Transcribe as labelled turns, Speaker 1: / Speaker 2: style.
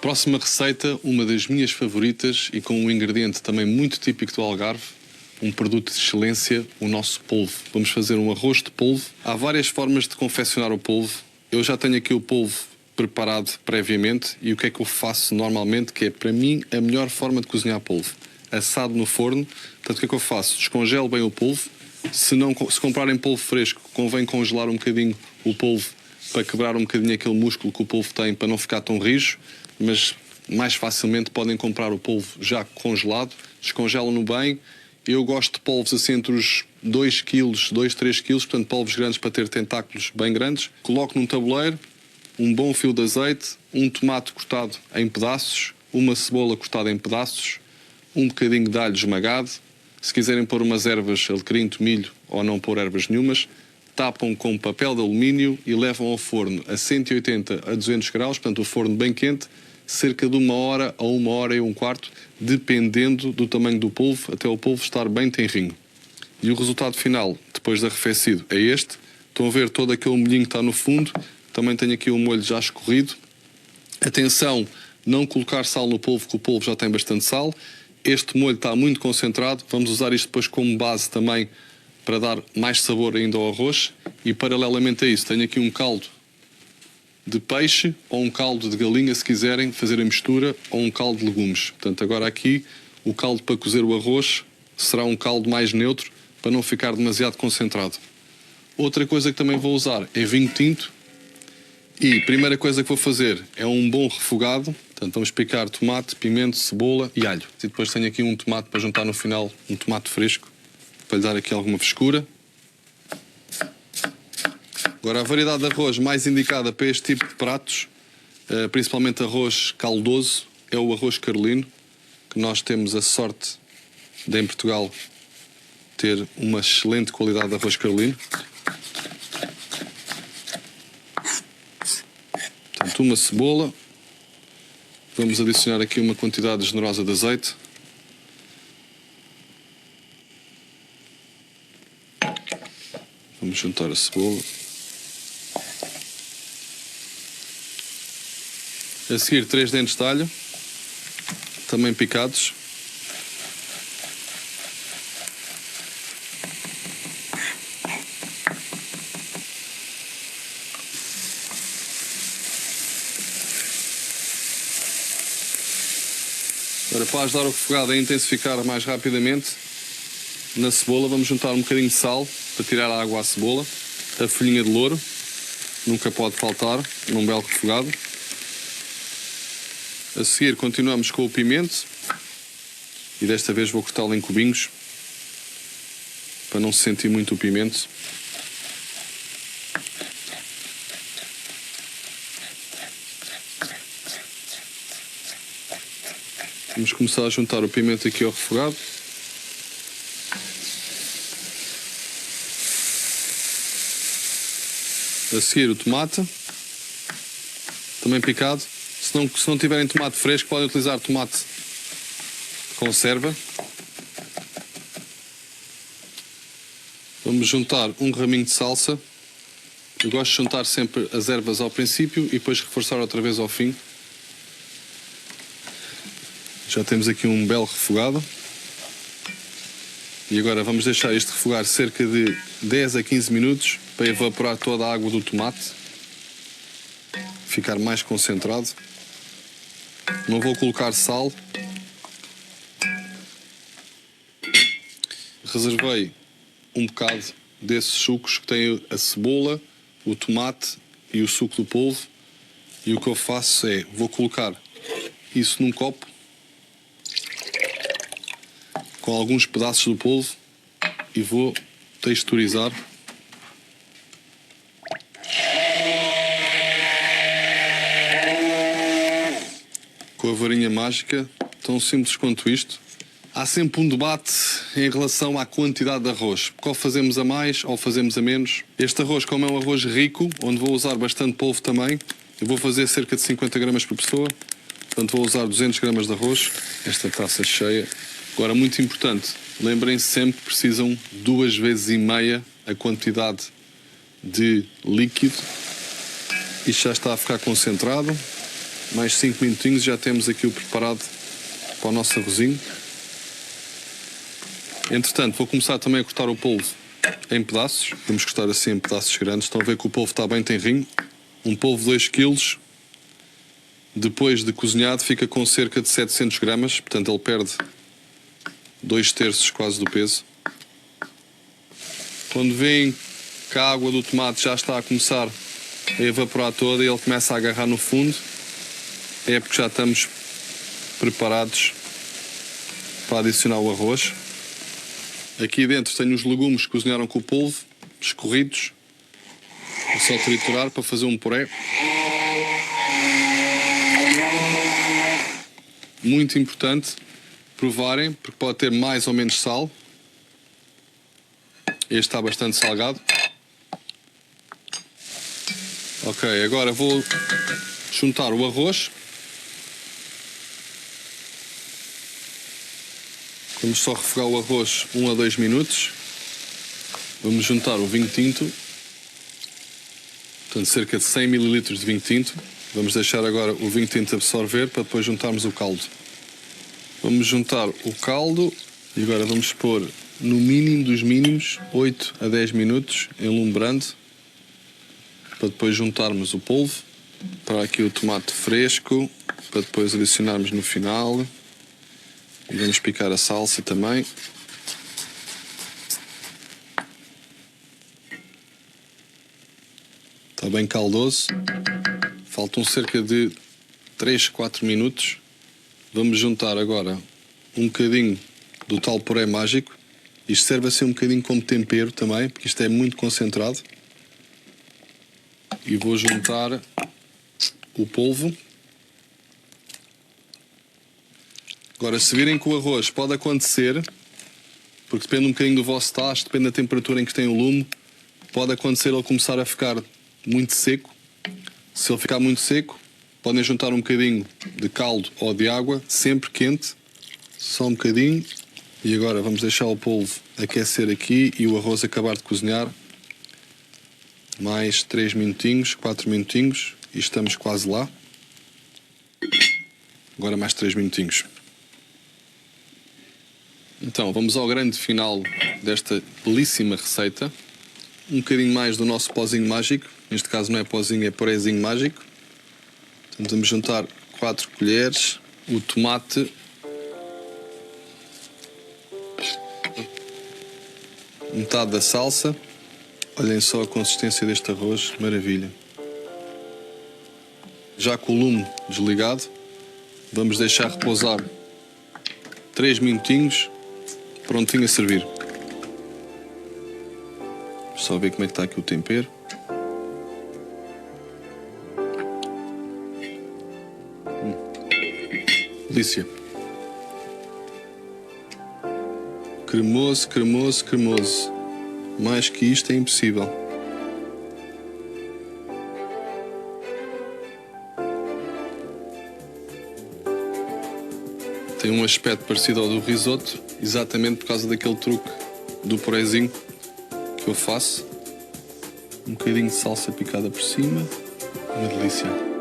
Speaker 1: Próxima receita, uma das minhas favoritas e com um ingrediente também muito típico do Algarve, um produto de excelência, o nosso polvo. Vamos fazer um arroz de polvo. Há várias formas de confeccionar o polvo. Eu já tenho aqui o polvo preparado previamente e o que é que eu faço normalmente, que é para mim a melhor forma de cozinhar polvo. Assado no forno. Portanto, o que é que eu faço? Descongelo bem o polvo. Se comprarem polvo fresco, convém congelar um bocadinho o polvo para quebrar um bocadinho aquele músculo que o polvo tem, para não ficar tão rijo, mas mais facilmente podem comprar o polvo já congelado, descongelam-no bem. Eu gosto de polvos assim entre os 2 kg, 2, 3 kg, portanto polvos grandes para ter tentáculos bem grandes. Coloco num tabuleiro um bom fio de azeite, um tomate cortado em pedaços, uma cebola cortada em pedaços, um bocadinho de alho esmagado. Se quiserem pôr umas ervas, alecrim, tomilho ou não pôr ervas nenhumas, tapam com papel de alumínio e levam ao forno a 180 a 200 graus, portanto o forno bem quente, cerca de 1 hora a 1 hora e um quarto, dependendo do tamanho do polvo, até o polvo estar bem tenrinho. E o resultado final, depois de arrefecido, é este. Estão a ver todo aquele molhinho que está no fundo. Também tenho aqui o molho já escorrido. Atenção, não colocar sal no polvo, que o polvo já tem bastante sal. Este molho está muito concentrado. Vamos usar isto depois como base também para dar mais sabor ainda ao arroz. E paralelamente a isso, tenho aqui um caldo de peixe ou um caldo de galinha, se quiserem fazer a mistura, ou um caldo de legumes. Portanto, agora aqui, o caldo para cozer o arroz será um caldo mais neutro, para não ficar demasiado concentrado. Outra coisa que também vou usar é vinho tinto. E a primeira coisa que vou fazer é um bom refogado. Portanto, vamos picar tomate, pimento, cebola e alho. E depois tenho aqui um tomate para juntar no final, um tomate fresco, para lhe dar aqui alguma frescura. Agora, a variedade de arroz mais indicada para este tipo de pratos, principalmente arroz caldoso, é o arroz carolino, que nós temos a sorte de, em Portugal, ter uma excelente qualidade de arroz carolino. Portanto, uma cebola. Vamos adicionar aqui uma quantidade generosa de azeite. Vamos juntar a cebola. A seguir, 3 dentes de alho, também picados. Agora, para ajudar o refogado a intensificar mais rapidamente, na cebola vamos juntar um bocadinho de sal para tirar a água à cebola. A folhinha de louro, nunca pode faltar num belo refogado. A seguir continuamos com o pimento e desta vez vou cortá-lo em cubinhos para não se sentir muito o pimento. Vamos começar a juntar o pimento aqui ao refogado. A seguir o tomate, também picado. Se não tiverem tomate fresco, podem utilizar tomate de conserva. Vamos juntar um raminho de salsa. Eu gosto de juntar sempre as ervas ao princípio e depois reforçar outra vez ao fim. Já temos aqui um belo refogado. E agora vamos deixar isto refogar cerca de 10 a 15 minutos para evaporar toda a água do tomate, ficar mais concentrado. Não vou colocar sal. Reservei um bocado desses sucos que têm a cebola, o tomate e o suco do polvo. E o que eu faço é, vou colocar isso num copo com alguns pedaços do polvo e vou texturizar. Com a varinha mágica, tão simples quanto isto. Há sempre um debate em relação à quantidade de arroz. Qual fazemos a mais ou fazemos a menos? Este arroz, como é um arroz rico, onde vou usar bastante polvo também, eu vou fazer cerca de 50 gramas por pessoa. Portanto, vou usar 200 gramas de arroz. Esta taça cheia. Agora, muito importante, lembrem-se sempre que precisam 2,5 vezes a quantidade de líquido. Isto já está a ficar concentrado. Mais 5 minutinhos já temos aqui o preparado para o nosso arrozinho. Entretanto, vou começar também a cortar o polvo em pedaços. Vamos cortar assim em pedaços grandes. Estão a ver que o polvo está bem tenrinho. Um polvo de 2 kg, depois de cozinhado, fica com cerca de 700 gramas. Portanto, ele perde 2/3 quase do peso. Quando veem que a água do tomate já está a começar a evaporar toda e ele começa a agarrar no fundo, é porque já estamos preparados para adicionar o arroz. Aqui dentro tenho os legumes que cozinharam com o polvo, escorridos. É só triturar para fazer um puré. Muito importante provarem, porque pode ter mais ou menos sal. Este está bastante salgado. Ok, agora vou juntar o arroz. Vamos só refogar o arroz 1 a 2 minutos. Vamos juntar o vinho tinto. Portanto, cerca de 100 ml de vinho tinto. Vamos deixar agora o vinho tinto absorver para depois juntarmos o caldo. Vamos juntar o caldo e agora vamos pôr no mínimo dos mínimos 8 a 10 minutos enlumbrando para depois juntarmos o polvo. Para aqui o tomate fresco para depois adicionarmos no final. E vamos picar a salsa também. Está bem caldoso. Faltam cerca de 3, 4 minutos. Vamos juntar agora um bocadinho do tal puré mágico. Isto serve a ser um bocadinho como tempero também, porque isto é muito concentrado. E vou juntar o polvo. Agora, se virem que o arroz pode acontecer, porque depende um bocadinho do vosso tacho, depende da temperatura em que tem o lume, pode acontecer ele começar a ficar muito seco. Se ele ficar muito seco, podem juntar um bocadinho de caldo ou de água, sempre quente, só um bocadinho. E agora vamos deixar o polvo aquecer aqui e o arroz acabar de cozinhar. Mais 3 minutinhos, 4 minutinhos e estamos quase lá. Agora mais 3 minutinhos. Então, vamos ao grande final desta belíssima receita. Um bocadinho mais do nosso pozinho mágico. Neste caso não é pozinho, é purezinho mágico. Então, vamos juntar 4 colheres. O tomate. Metade da salsa. Olhem só a consistência deste arroz. Maravilha. Já com o lume desligado, vamos deixar repousar 3 minutinhos. Prontinho a servir. Só ver como é que está aqui o tempero. Delícia. Cremoso, cremoso, cremoso. Mais que isto é impossível. Tem um aspecto parecido ao do risoto, exatamente por causa daquele truque do purezinho que eu faço. Um bocadinho de salsa picada por cima. Uma delícia.